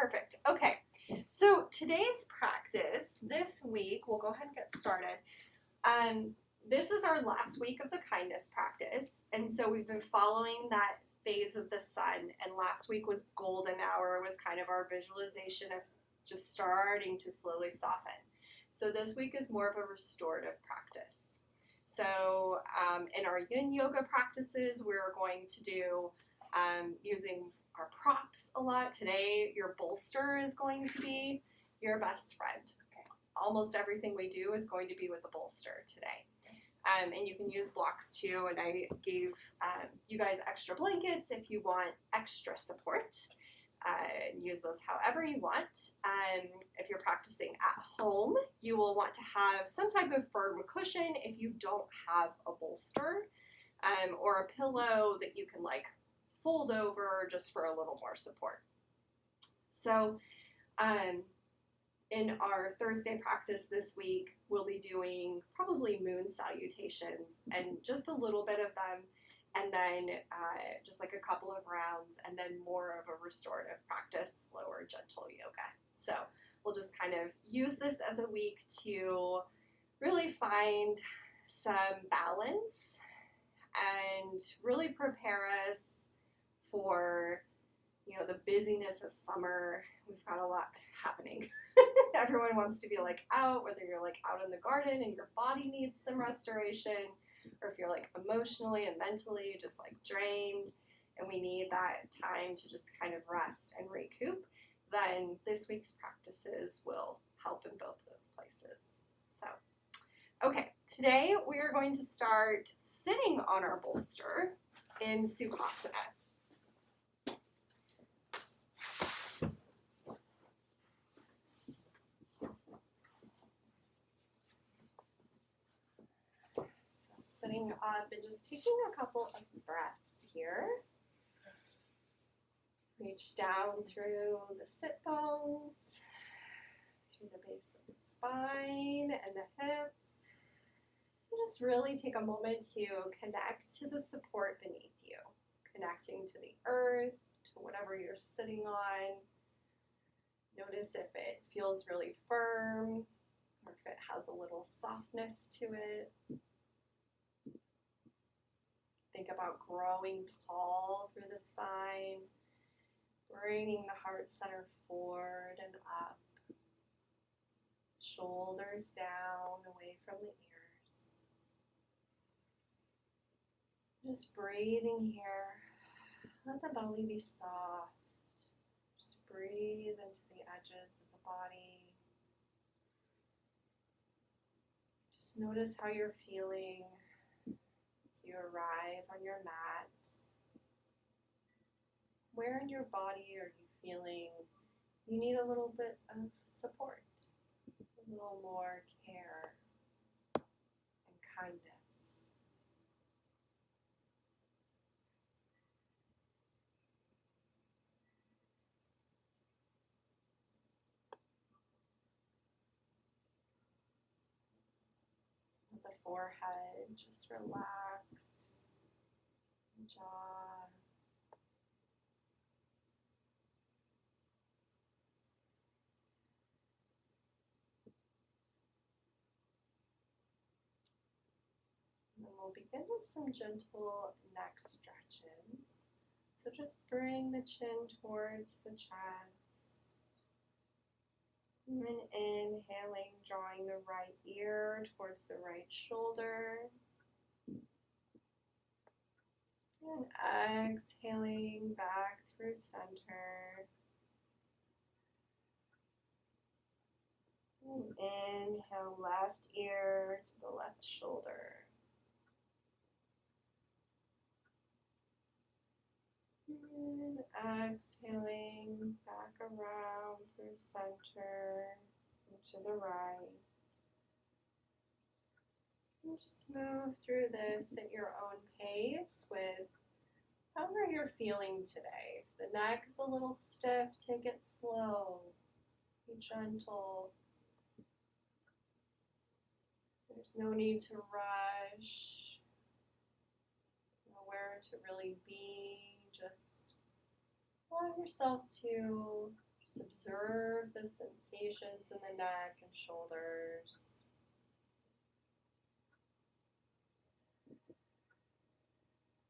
Perfect. Okay. So today's practice, this week, we'll go ahead and get started. This is our last week of the kindness practice. And so we've been following that phase of the sun. And last week was golden hour, was kind of our visualization of just starting to slowly soften. So this week is more of a restorative practice. So in our yin yoga practices, we're going to do using our props a lot. Today, your bolster is going to be your best friend. Okay. Almost everything we do is going to be with a bolster today. And you can use blocks too, and I gave you guys extra blankets if you want extra support. Use those however you want. If you're practicing at home, you will want to have some type of firm cushion if you don't have a bolster, or a pillow that you can like fold over just for a little more support. So in our Thursday practice this week, we'll be doing probably moon salutations and just a little bit of them, and then just like a couple of rounds, and then more of a restorative practice, slower, gentle yoga. So we'll just kind of use this as a week to really find some balance and really prepare us for, you know, the busyness of summer. We've got a lot happening. Everyone wants to be like out, whether you're like out in the garden and your body needs some restoration, or if you're like emotionally and mentally just like drained and we need that time to just kind of rest and recoup, then this week's practices will help in both of those places. So, okay, today we are going to start sitting on our bolster in Sukhasana. Sitting up and just taking a couple of breaths here. Reach down through the sit bones, through the base of the spine and the hips. And just really take a moment to connect to the support beneath you, connecting to the earth, to whatever you're sitting on. Notice if it feels really firm or if it has a little softness to it. Think about growing tall through the spine, bringing the heart center forward and up, shoulders down, away from the ears. Just breathing here. Let the belly be soft. Just breathe into the edges of the body. Just notice how you're feeling as you arrive on your mat. Where in your body are you feeling you need a little bit of support, a little more care and kindness? Let the forehead just relax, jaw. And then we'll begin with some gentle neck stretches. So just bring the chin towards the chest. And inhaling, drawing the right ear towards the right shoulder. And exhaling back through center. And inhale, left ear to the left shoulder. And exhaling back around through center and to the right. And just move through this at your own pace with however you're feeling today. If the neck is a little stiff, take it slow. Be gentle. There's no need to rush. Nowhere to really be. Just allow yourself to Just observe the sensations in the neck and shoulders.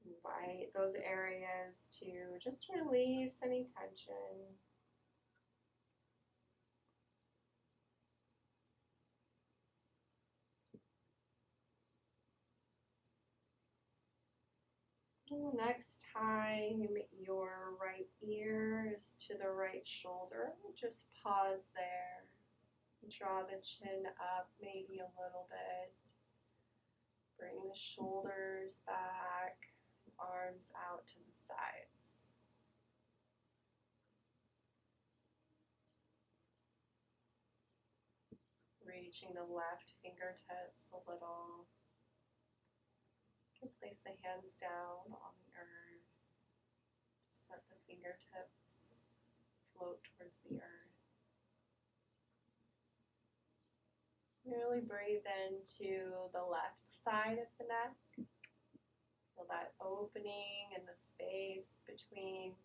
Invite those areas to just release any tension. And the next time your right ear is to the right shoulder, just pause there. Draw the chin up maybe a little bit. Bring the shoulders back, arms out to the sides. Reaching the left fingertips a little. You can place the hands down on the earth. Just let the fingertips float towards the earth. Really breathe into the left side of the neck. Feel that opening and the space between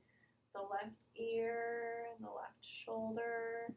the left ear and the left shoulder.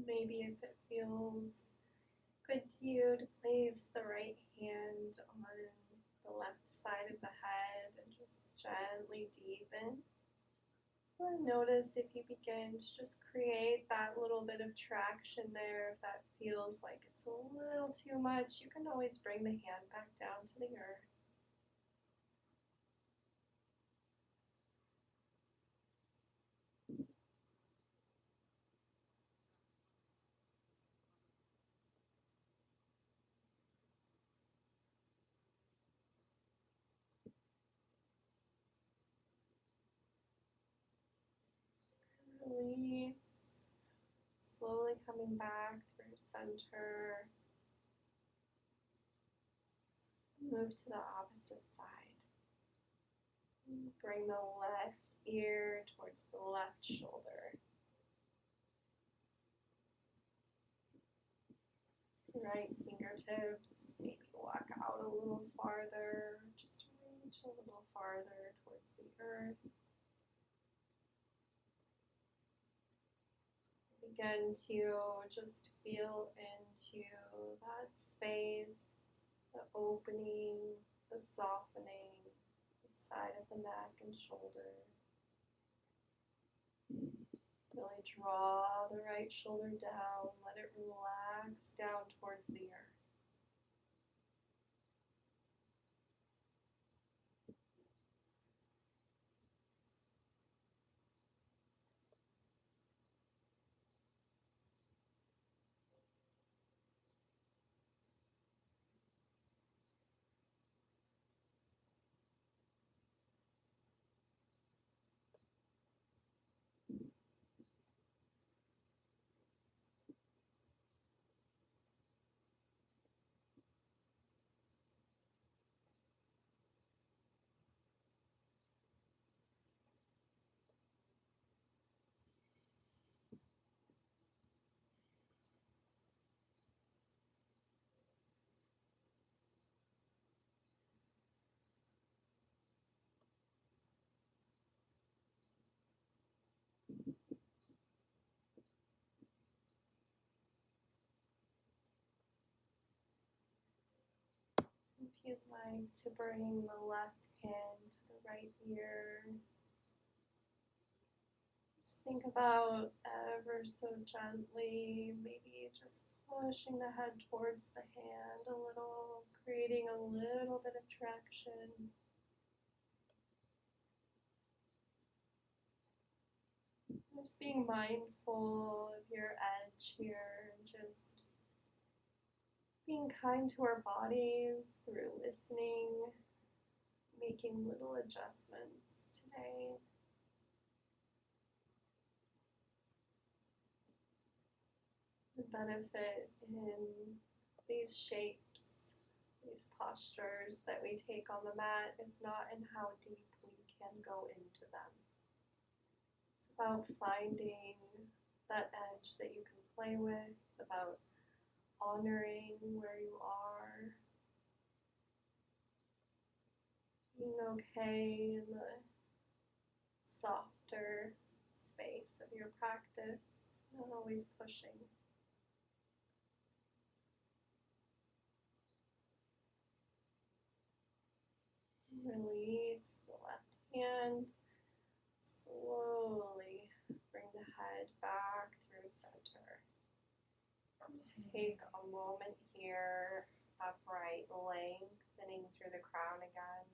Maybe if it feels good to you to place the right hand on the left side of the head and just gently deepen. And notice if you begin to just create that little bit of traction there. If that feels like it's a little too much, you can always bring the hand back down to the earth. Release. Slowly coming back through center. Move to the opposite side. Bring the left ear towards the left shoulder. Right fingertips, maybe walk out a little farther, just reach a little farther towards the earth. Begin to just feel into that space, the opening, the softening, the side of the neck and shoulder. Really draw the right shoulder down, let it relax down towards the earth. you'd like to bring the left hand to the right ear. Just think about ever so gently, maybe just pushing the head towards the hand a little, creating a little bit of traction. Just being mindful of your edge here and just being kind to our bodies through listening, making little adjustments today. The benefit in these shapes, these postures that we take on the mat is not in how deep we can go into them. It's about finding that edge that you can play with, about honoring where you are, being okay in the softer space of your practice, not always pushing. Release the left hand. Slowly bring the head back through center. Just take a moment here, upright, lengthening through the crown again.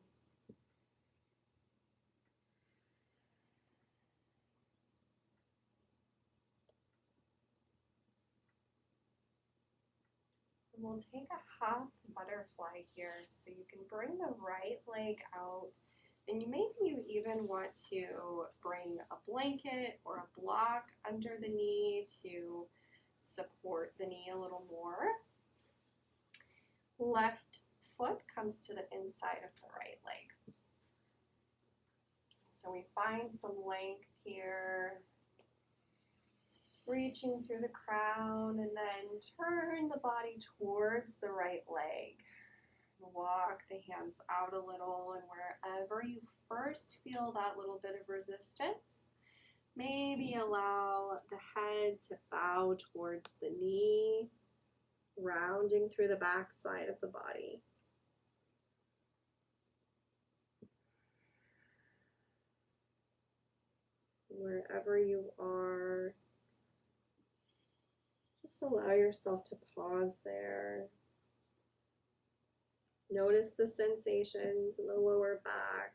And we'll take a half butterfly here, so you can bring the right leg out, and maybe you even want to bring a blanket or a block under the knee to support the knee a little more. Left foot comes to the inside of the right leg. So we find some length here, reaching through the crown, and then turn the body towards the right leg. Walk the hands out a little, and wherever you first feel that little bit of resistance, maybe allow the head to bow towards the knee, rounding through the back side of the body. Wherever you are, just allow yourself to pause there. Notice the sensations in the lower back,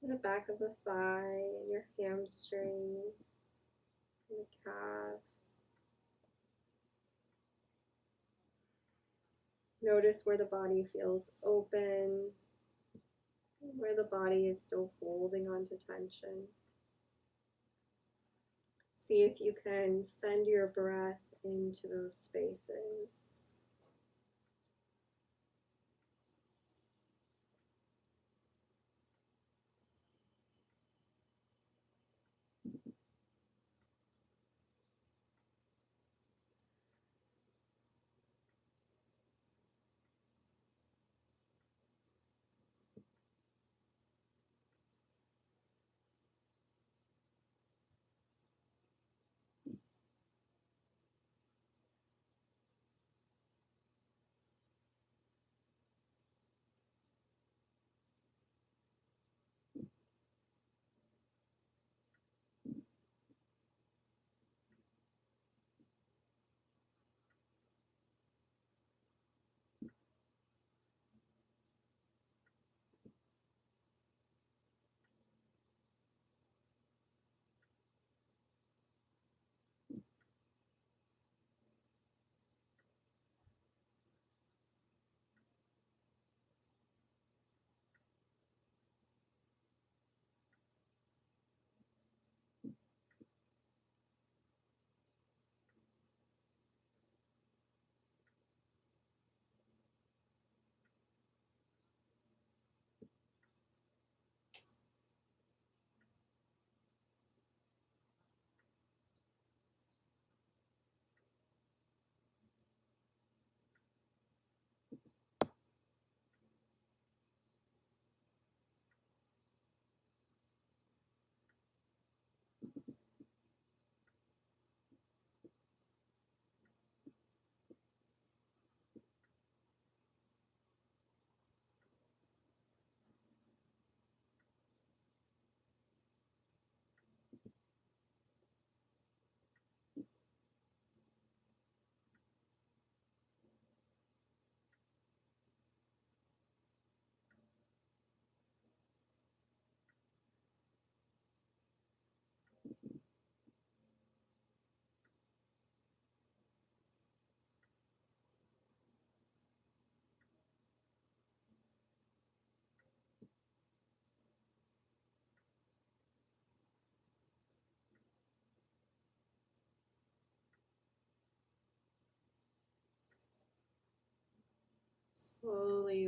in the back of the thigh, and your hamstring, and the calf. Notice where the body feels open, and where the body is still holding onto tension. See if you can send your breath into those spaces.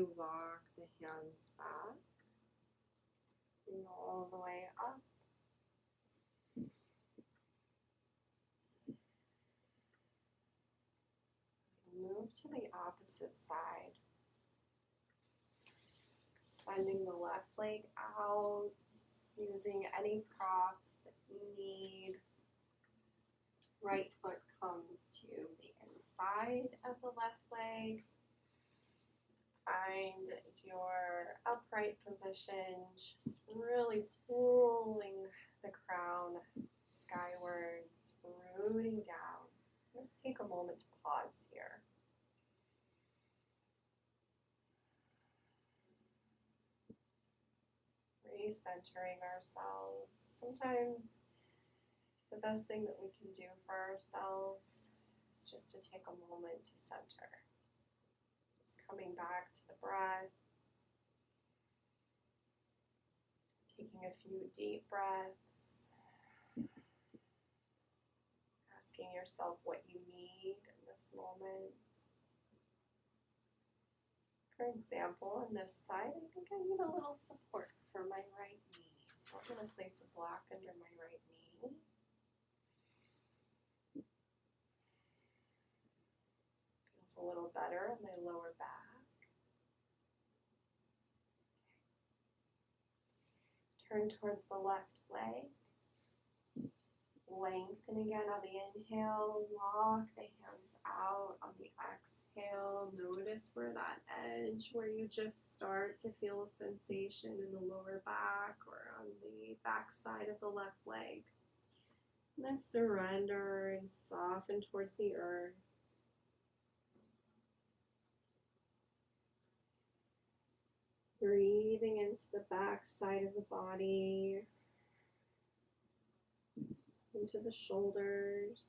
you walk the hands back and all the way up. Move to the opposite side. Extending the left leg out, using any props that you need. Right foot comes to the inside of the left leg. Find your upright position, just really pulling the crown skywards, rooting down. Just take a moment to pause here. Recentering ourselves. Sometimes the best thing that we can do for ourselves is just to take a moment to center. Just coming back to the breath. Taking a few deep breaths. Asking yourself what you need in this moment. For example, on this side, I think I need a little support for my right knee. So I'm going to place a block under my right knee. Feels a little better in my lower back. Turn towards the left leg. Lengthen again on the inhale. Walk the hands out on the exhale. Notice where that edge, where you just start to feel a sensation in the lower back or on the back side of the left leg. And then surrender and soften towards the earth. Breathing into the back side of the body, into the shoulders,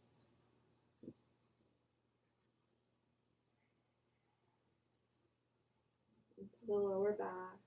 into the lower back.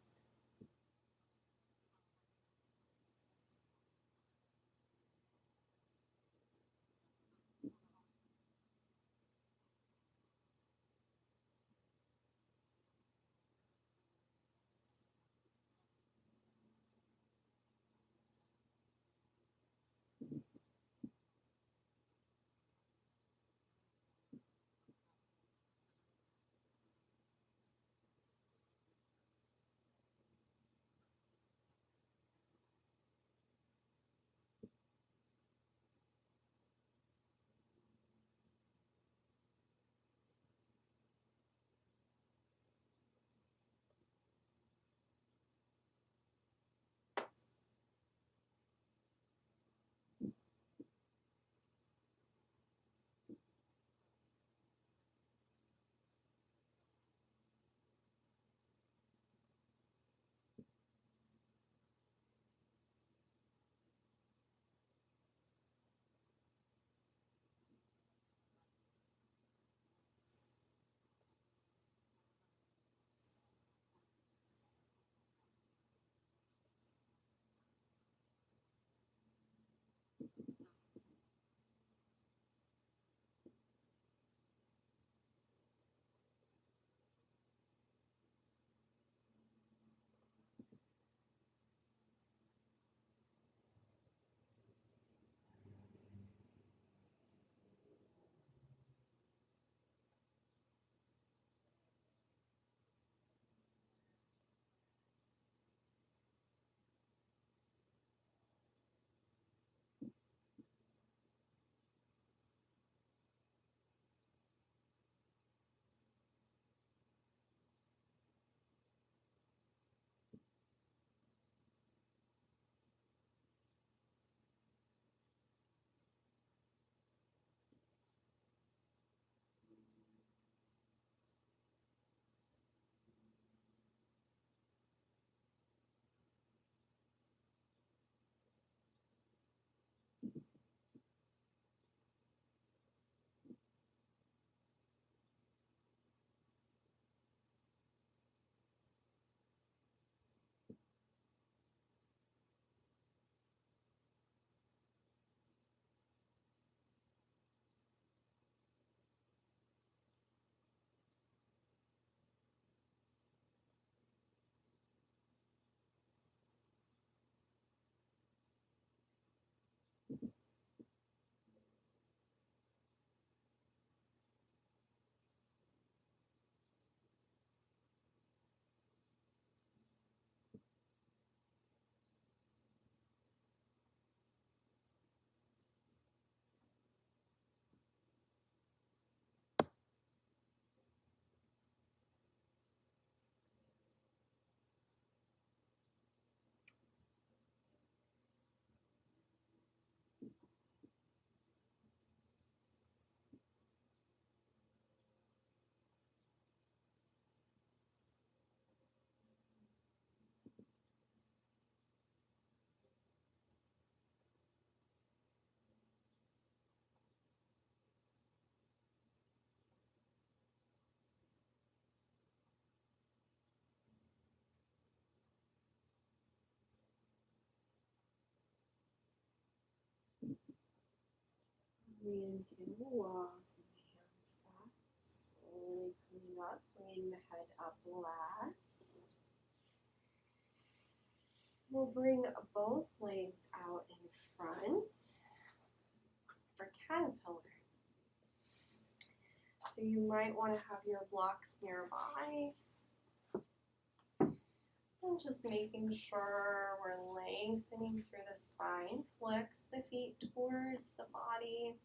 Reinhale, walk the hands back, slowly coming up, bringing the head up last. We'll bring both legs out in front for caterpillar. So you might want to have your blocks nearby. And just making sure we're lengthening through the spine. Flex the feet towards the body.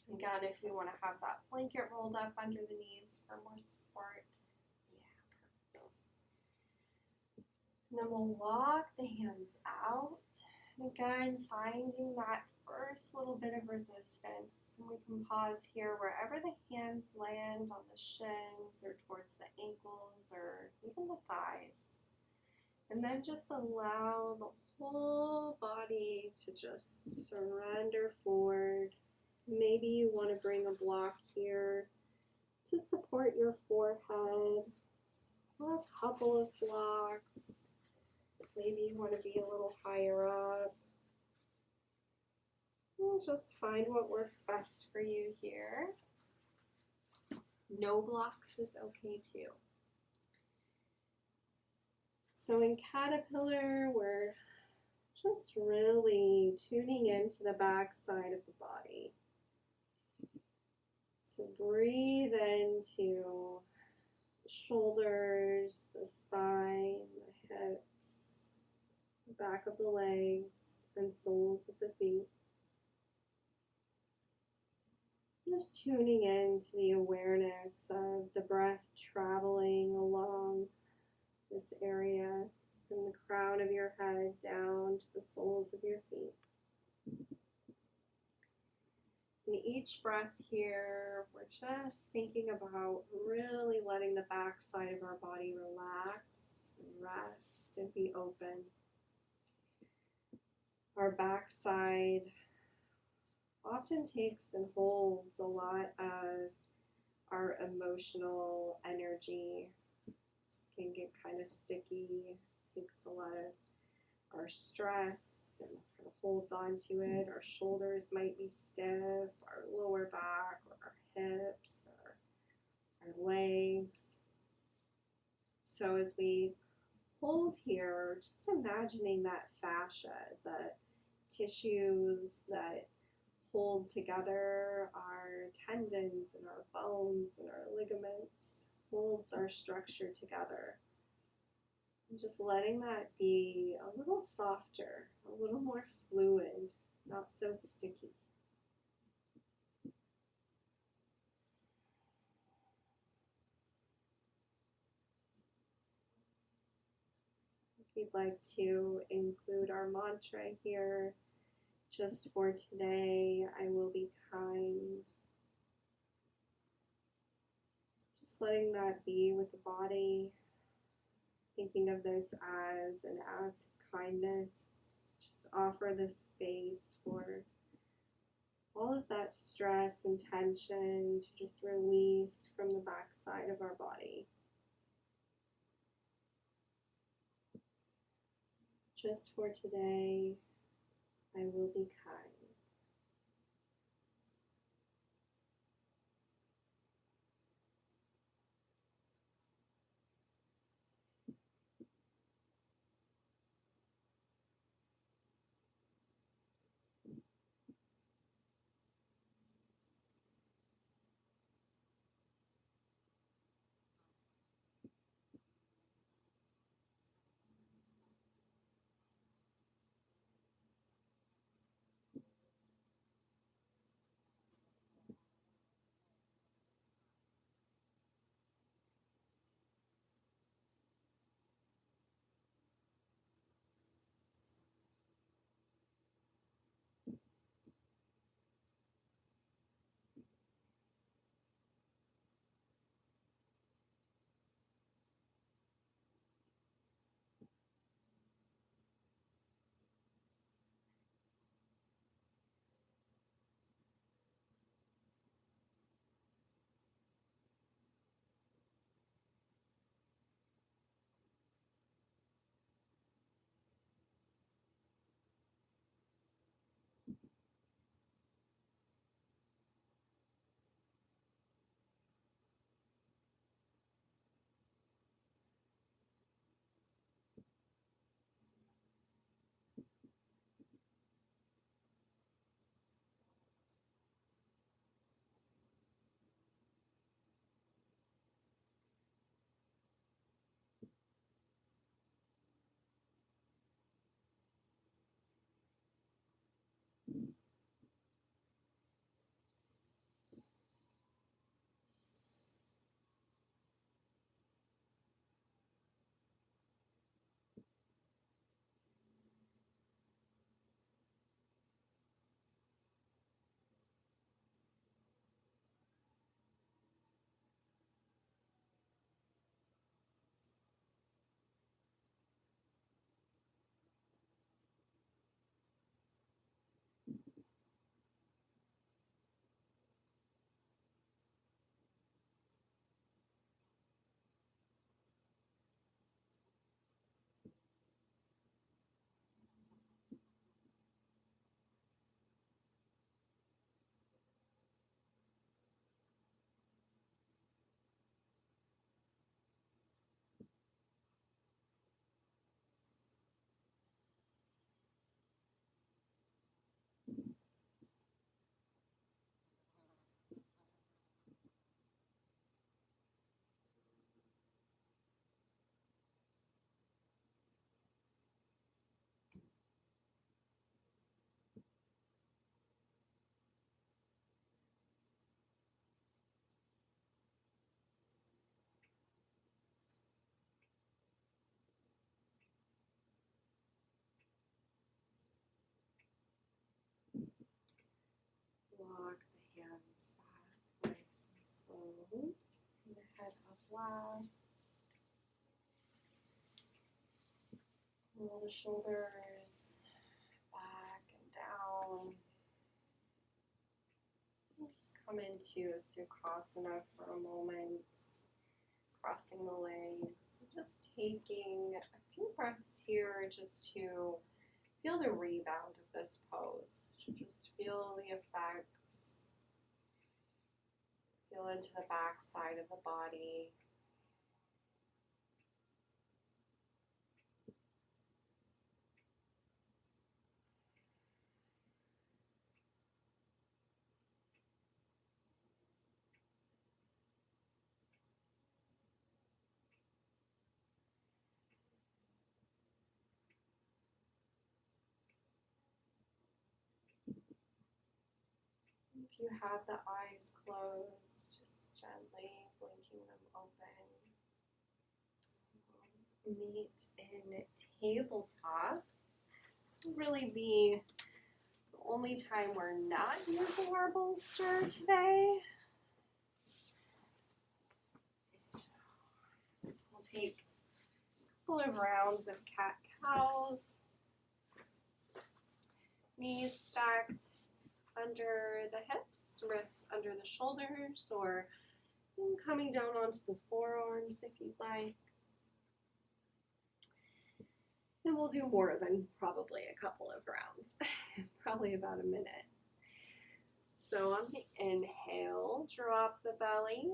Again, if you want to have that blanket rolled up under the knees for more support. Yeah, perfect. And then we'll walk the hands out. Again, finding that first little bit of resistance. And we can pause here wherever the hands land, on the shins or towards the ankles or even the thighs. And then just allow the whole body to just surrender forward. Maybe you want to bring a block here to support your forehead, or a couple of blocks. Maybe you want to be a little higher up. We'll just find what works best for you here. No blocks is okay too. So in caterpillar, we're just really tuning into the back side of the body. So breathe into the shoulders, the spine, the hips, the back of the legs, and soles of the feet. Just tuning into the awareness of the breath traveling along this area from the crown of your head down to the soles of your feet. In each breath here, we're just thinking about really letting the back side of our body relax and rest and be open. Our back side often takes and holds a lot of our emotional energy. It can get kind of sticky, takes a lot of our stress and kind of holds on to it. Our shoulders might be stiff, our lower back, or our hips, or our legs. So as we hold here, just imagining that fascia, the tissues that hold together our tendons and our bones and our ligaments, holds our structure together. And just letting that be a little softer, a little more fluid, not so sticky. If you'd like to include our mantra here, just for today, I will be kind. Just letting that be with the body, thinking of this as an act of kindness. Just offer this space for all of that stress and tension to just release from the back side of our body. Just for today, I will be kind. The head up last. Roll the shoulders back and down. And just come into Sukhasana for a moment, crossing the legs. Just taking a few breaths here just to feel the rebound of this pose. Just feel the effects. Feel into the back side of the body. If you have the eyes closed, just gently blinking them open. Meet in tabletop. This will really be the only time we're not using our bolster today. We'll take a couple of rounds of cat-cows. Knees stacked under the hips, wrists under the shoulders, or coming down onto the forearms if you'd like. And we'll do more than probably a couple of rounds, probably about a minute. So on the inhale, drop the belly,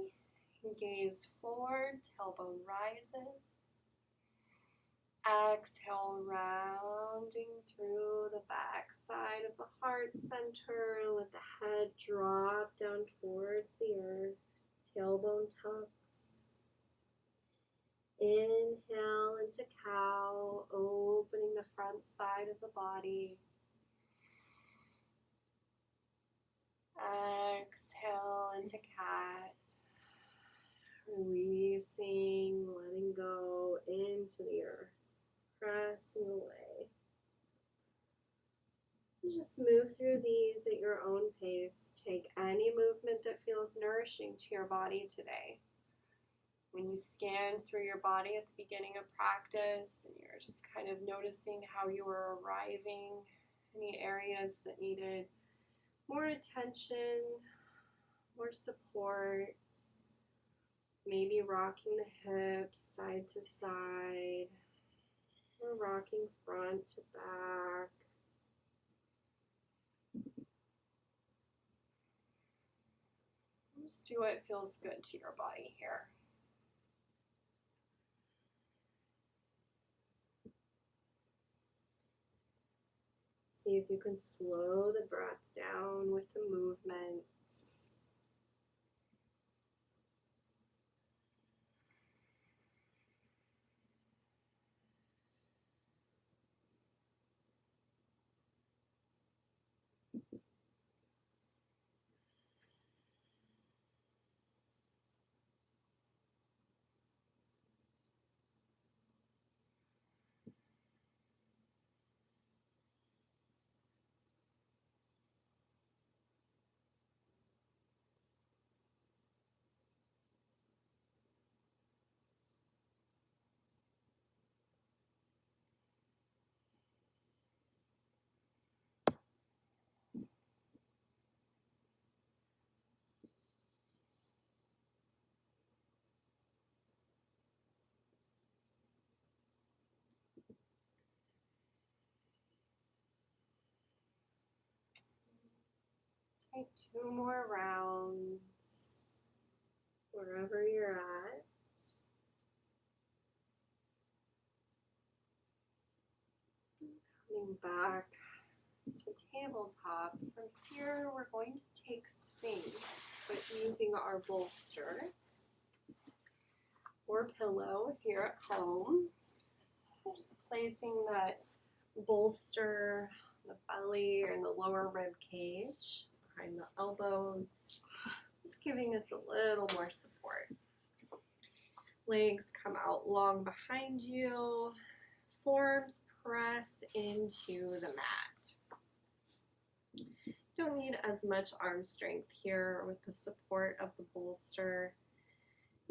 gaze forward, tailbone rises. Exhale, rounding through the back side of the heart center. Let the head drop down towards the earth. Tailbone tucks. Inhale into cow, opening the front side of the body. Exhale into cat. Releasing, letting go into the earth. Pressing away. Just move through these at your own pace. Take any movement that feels nourishing to your body today. When you scanned through your body at the beginning of practice and you're just kind of noticing how you were arriving, any areas that needed more attention, more support, maybe rocking the hips side to side, or rocking front to back. Just do what feels good to your body here. See if you can slow the breath down with the movements. Take 2 more rounds, wherever you're at. Coming back to tabletop. From here, we're going to take space, but using our bolster or pillow here at home. So just placing that bolster, the belly or in the lower rib cage, behind the elbows, just giving us a little more support. Legs come out long behind you, forearms press into the mat. Don't need as much arm strength here with the support of the bolster.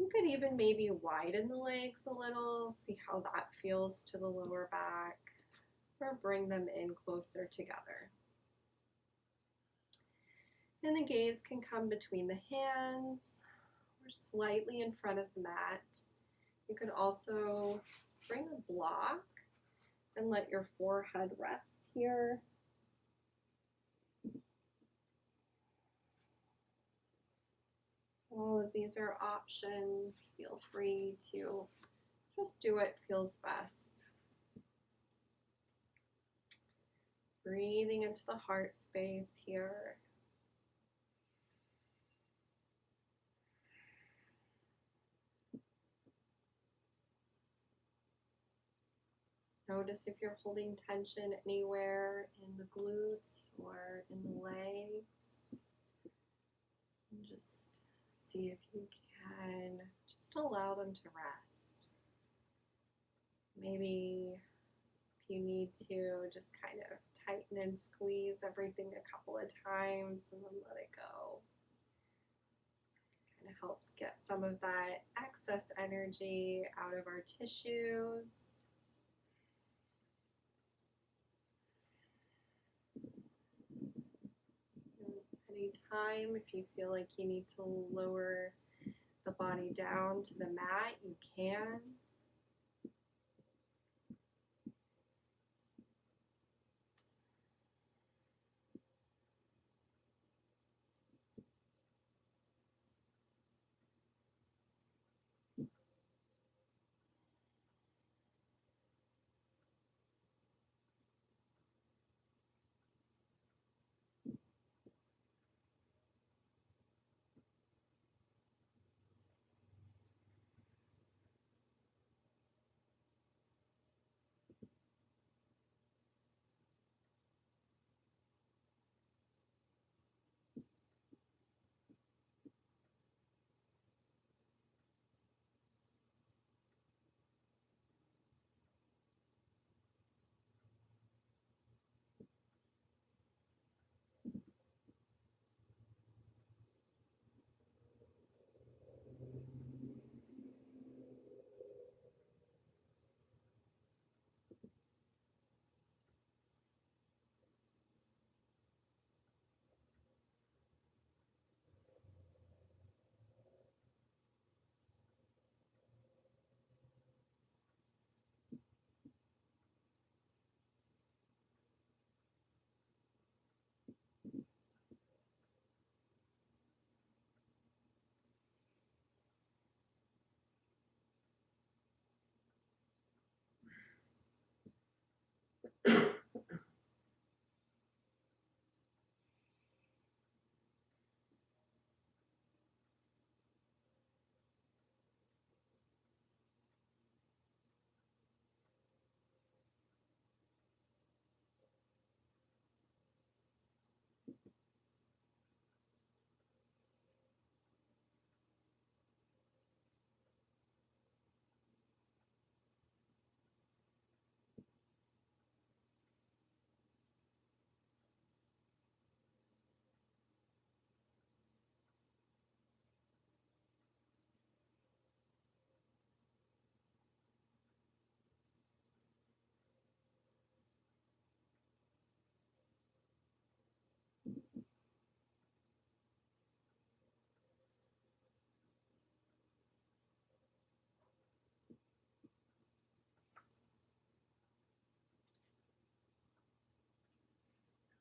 You could even maybe widen the legs a little, see how that feels to the lower back, or bring them in closer together. And the gaze can come between the hands or slightly in front of the mat. You could also bring a block and let your forehead rest here. All of these are options. Feel free to just do what feels best. Breathing into the heart space here. Notice if you're holding tension anywhere in the glutes or in the legs. And just see if you can just allow them to rest. Maybe if you need to, just kind of tighten and squeeze everything a couple of times and then let it go. Kind of helps get some of that excess energy out of our tissues. Anytime, if you feel like you need to lower the body down to the mat, you can.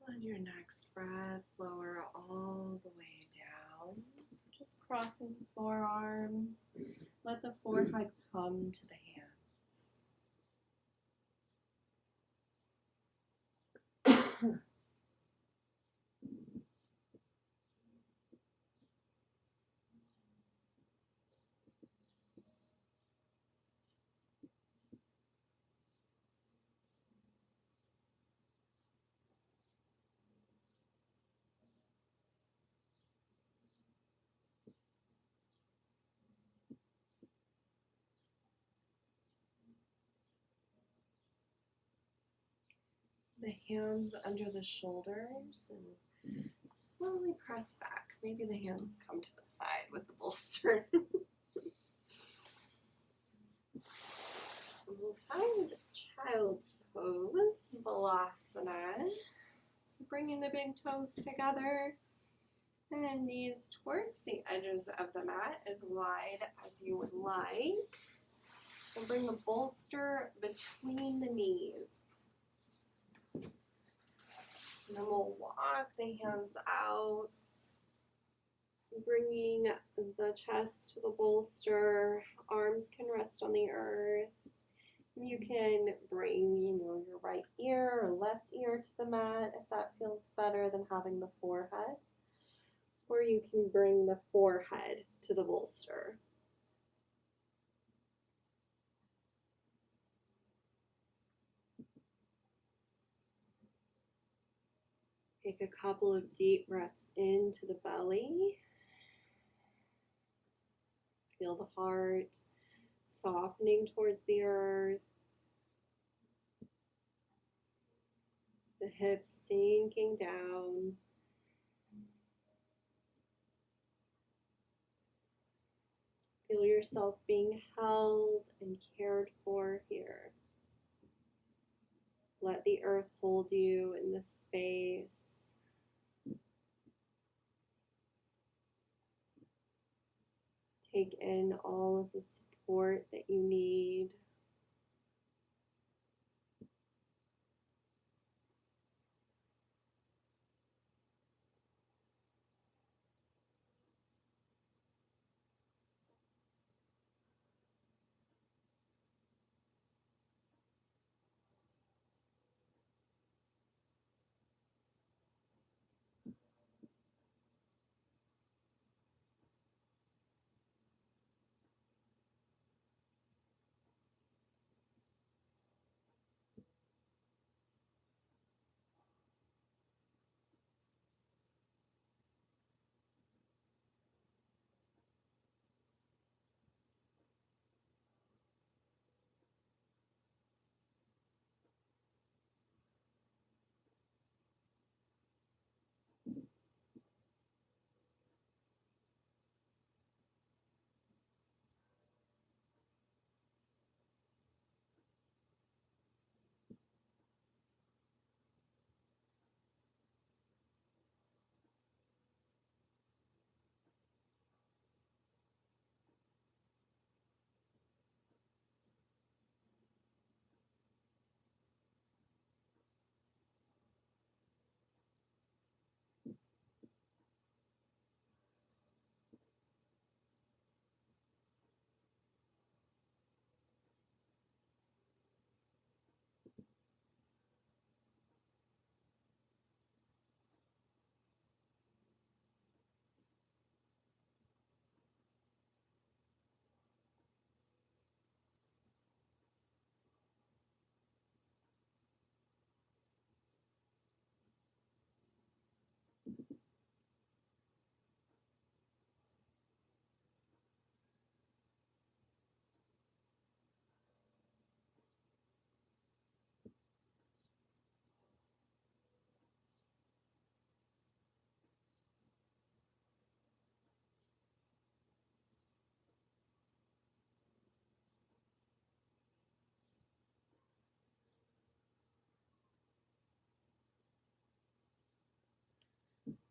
On your next breath, lower all the way down. Just crossing the forearms. Let the forehead come to the hands. The hands under the shoulders and slowly press back. Maybe the hands come to the side with the bolster. And we'll find child's pose, balasana. So bringing the big toes together and knees towards the edges of the mat as wide as you would like. And bring the bolster between the knees. And then we'll walk the hands out, bringing the chest to the bolster. Arms can rest on the earth. You can bring, your right ear or left ear to the mat if that feels better than having the forehead. Or you can bring the forehead to the bolster. Take a couple of deep breaths into the belly. Feel the heart softening towards the earth. The hips sinking down. Feel yourself being held and cared for here. Let the earth hold you in this space. Take in all of the support that you need.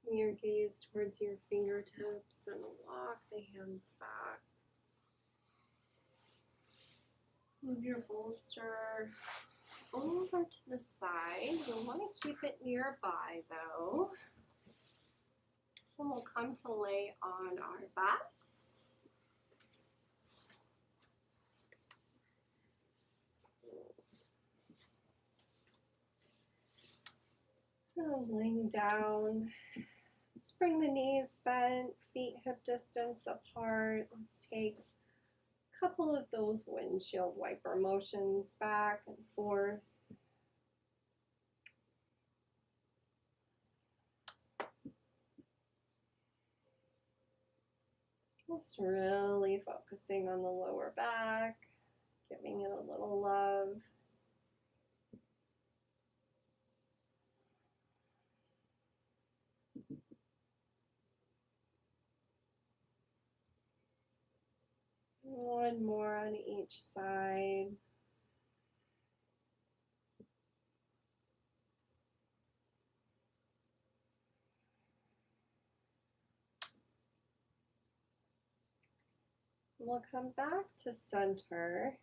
Bring your gaze towards your fingertips and walk the hands back. Move your bolster over to the side. You'll want to keep it nearby though. And we'll come to lay on our backs. And laying down. Just bring the knees bent, feet hip distance apart. Let's take a couple of those windshield wiper motions back and forth. Just really focusing on the lower back, giving it a little love. One more on each side. we'll come back to center.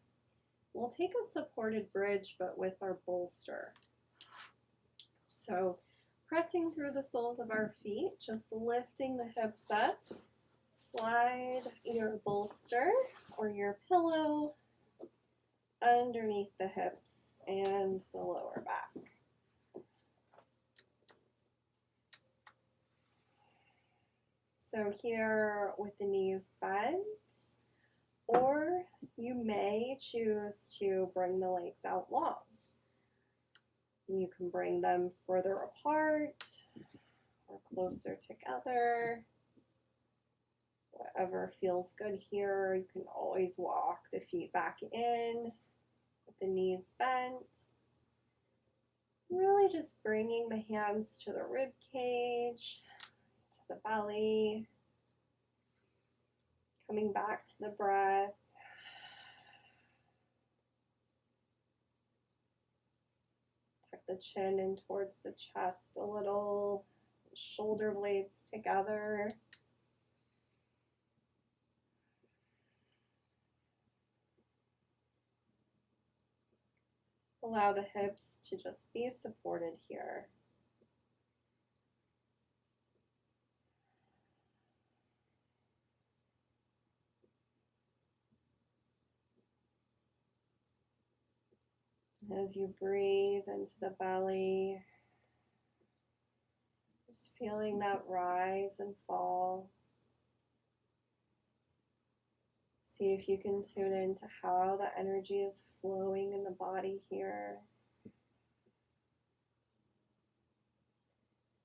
We'll take a supported bridge, but with our bolster. So pressing through the soles of our feet, just lifting the hips up. Slide your bolster or your pillow underneath the hips and the lower back. So here with the knees bent, or you may choose to bring the legs out long. You can bring them further apart or closer together. Whatever feels good here. You can always walk the feet back in with the knees bent. Really just bringing the hands to the rib cage, to the belly, coming back to the breath. Tuck the chin in towards the chest a little, shoulder blades together. Allow the hips to just be supported here. As you breathe into the belly, just feeling that rise and fall. See if you can tune into how the energy is flowing in the body here.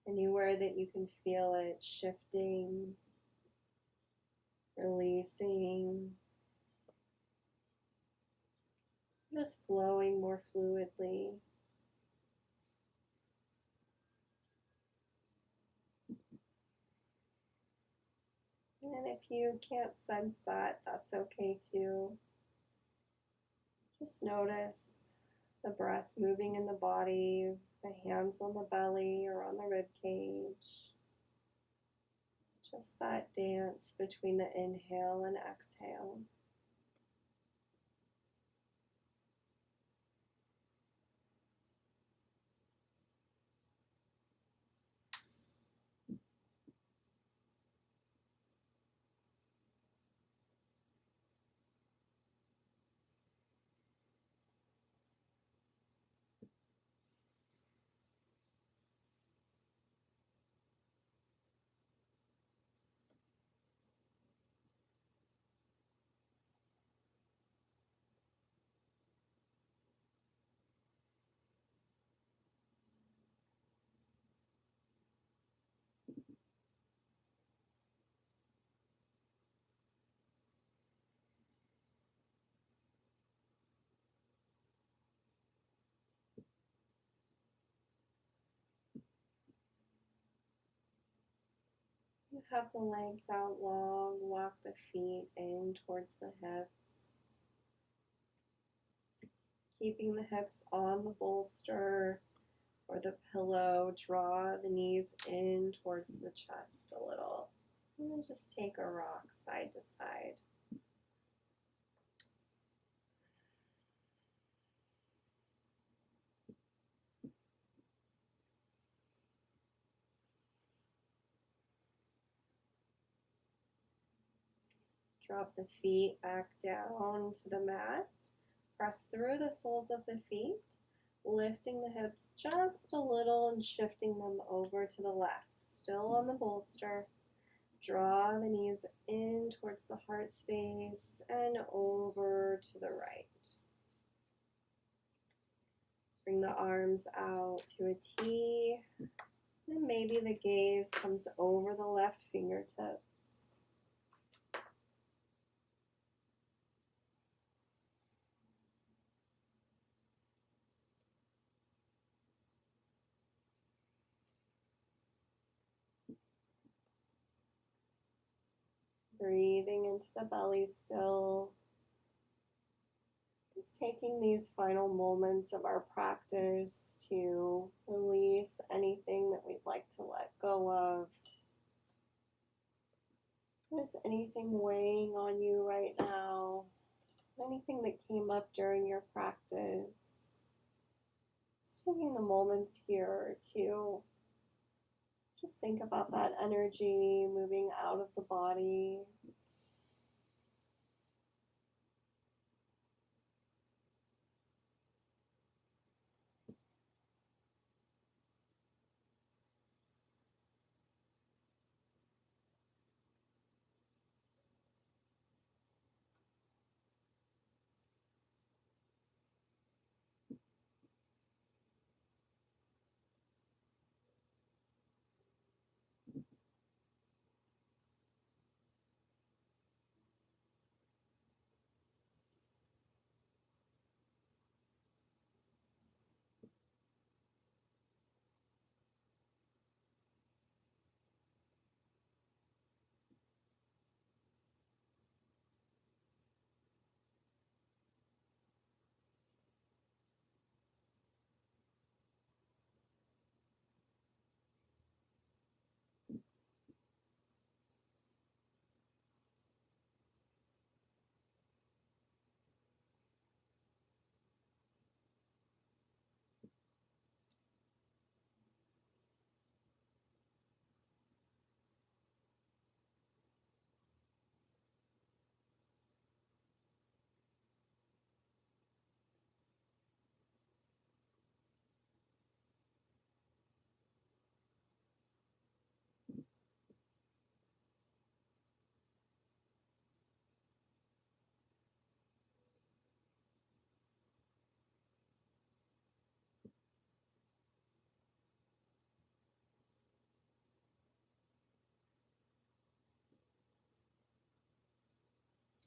Anywhere that you can feel it shifting, releasing, just flowing more fluidly. And if you can't sense that, that's okay too. Just notice the breath moving in the body, the hands on the belly or on the rib cage. Just that dance between the inhale and exhale. You have the legs out long, walk the feet in towards the hips. Keeping the hips on the bolster or the pillow, draw the knees in towards the chest a little. And then just take a rock side to side. Drop the feet back down to the mat. Press through the soles of the feet, lifting the hips just a little and shifting them over to the left. Still on the bolster. Draw the knees in towards the heart space and over to the right. Bring the arms out to a T, and maybe the gaze comes over the left fingertips. Breathing into the belly still. Just taking these final moments of our practice to release anything that we'd like to let go of. Is anything weighing on you right now? Anything that came up during your practice? Just taking the moments here to just think about that energy moving out of the body.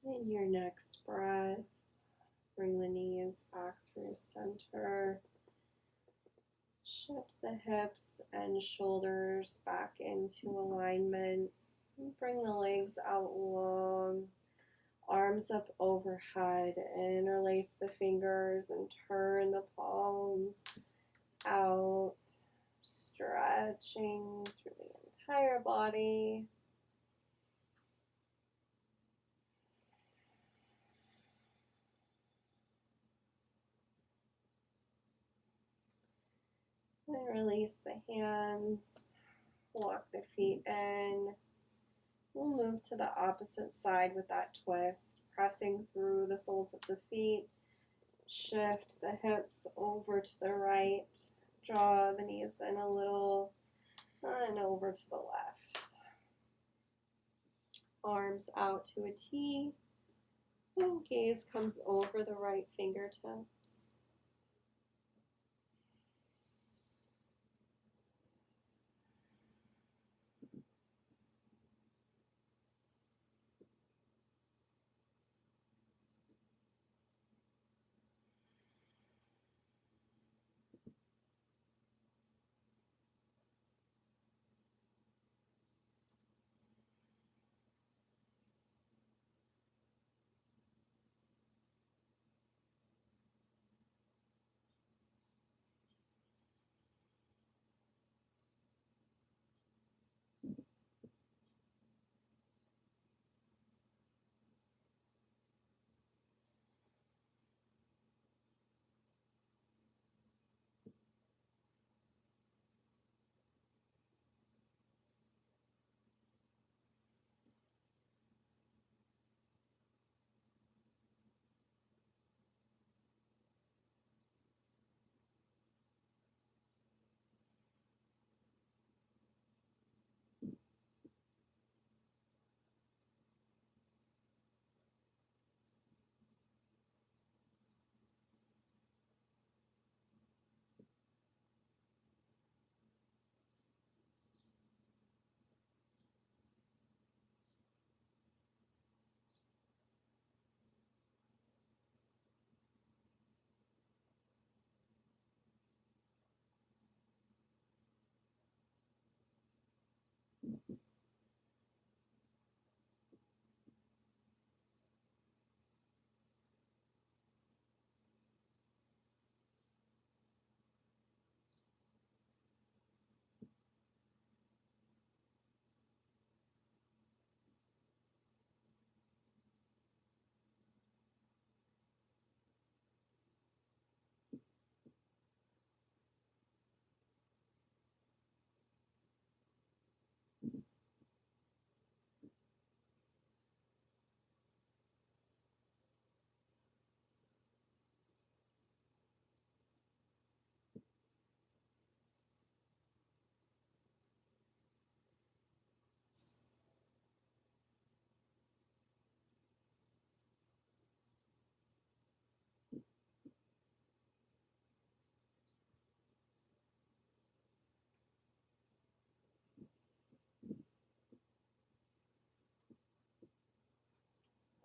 In your next breath, bring the knees back through center. Shift the hips and shoulders back into alignment. Bring the legs out long, arms up overhead. Interlace the fingers and turn the palms out, stretching through the entire body. And release the hands, walk the feet in. We'll move to the opposite side with that twist, pressing through the soles of the feet. Shift the hips over to the right. Draw the knees in a little and over to the left. Arms out to a T. And gaze comes over the right fingertips.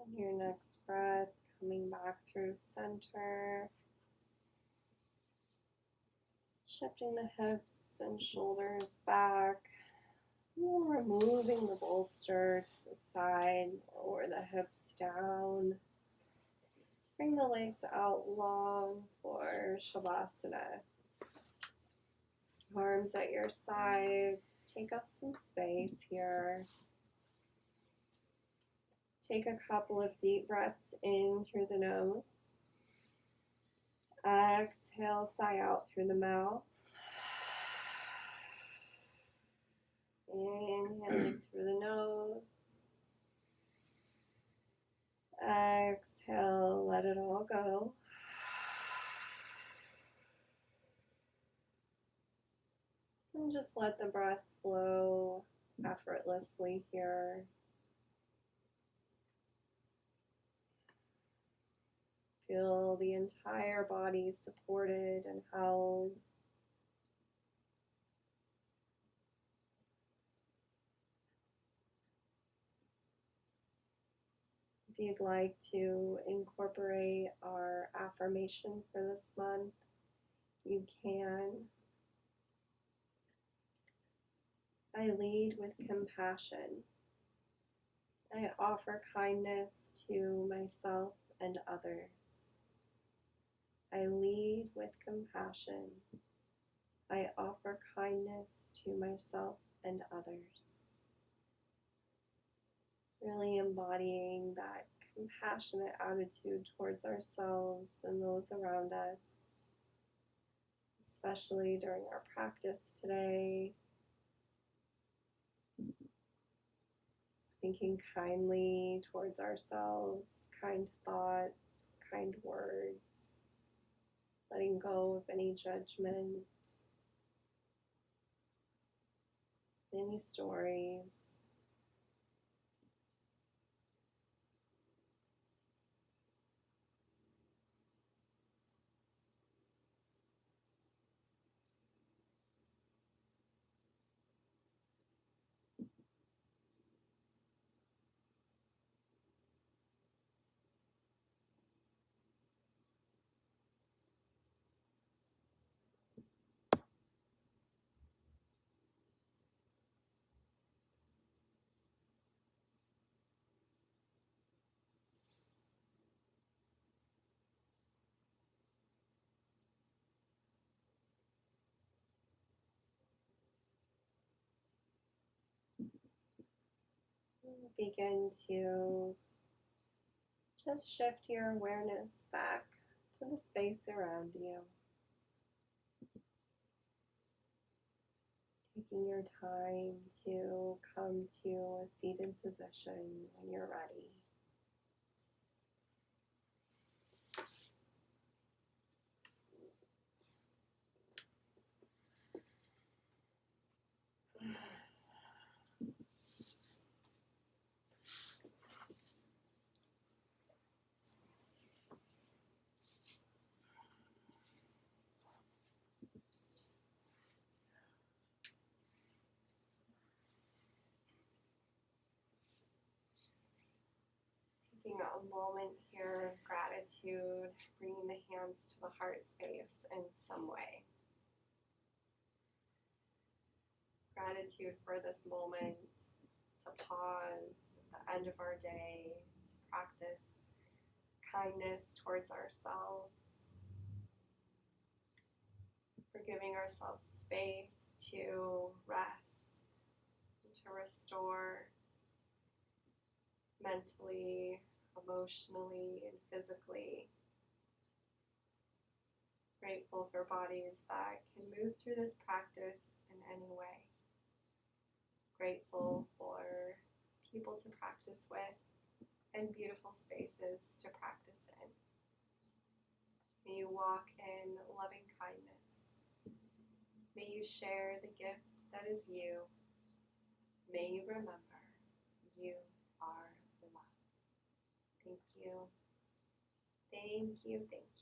On your next breath, coming back through center, shifting the hips and shoulders back, and removing the bolster to the side, lower the hips down. Bring the legs out long for Shavasana. Arms at your sides. Take up some space here. Take a couple of deep breaths in through the nose. Exhale, sigh out through the mouth. Inhaling through the nose. Exhale, let it all go. And just let the breath flow effortlessly here. Feel the entire body supported and held. If you'd like to incorporate our affirmation for this month, you can. I lead with compassion. I offer kindness to myself and others. I lead with compassion. I offer kindness to myself and others. Really embodying that compassionate attitude towards ourselves and those around us, especially during our practice today. Thinking kindly towards ourselves, kind thoughts, kind words, letting go of any judgment, any stories. Begin to just shift your awareness back to the space around you. Taking your time to come to a seated position when you're ready. Taking a moment here of gratitude, bringing the hands to the heart space in some way. Gratitude for this moment, to pause at the end of our day, to practice kindness towards ourselves, for giving ourselves space to rest, to restore mentally, emotionally, and physically. Grateful for bodies that can move through this practice in any way. Grateful for people to practice with and beautiful spaces to practice in. May you walk in loving kindness. May you share the gift that is you. May you remember you are the love. Thank you. Thank you. Thank you.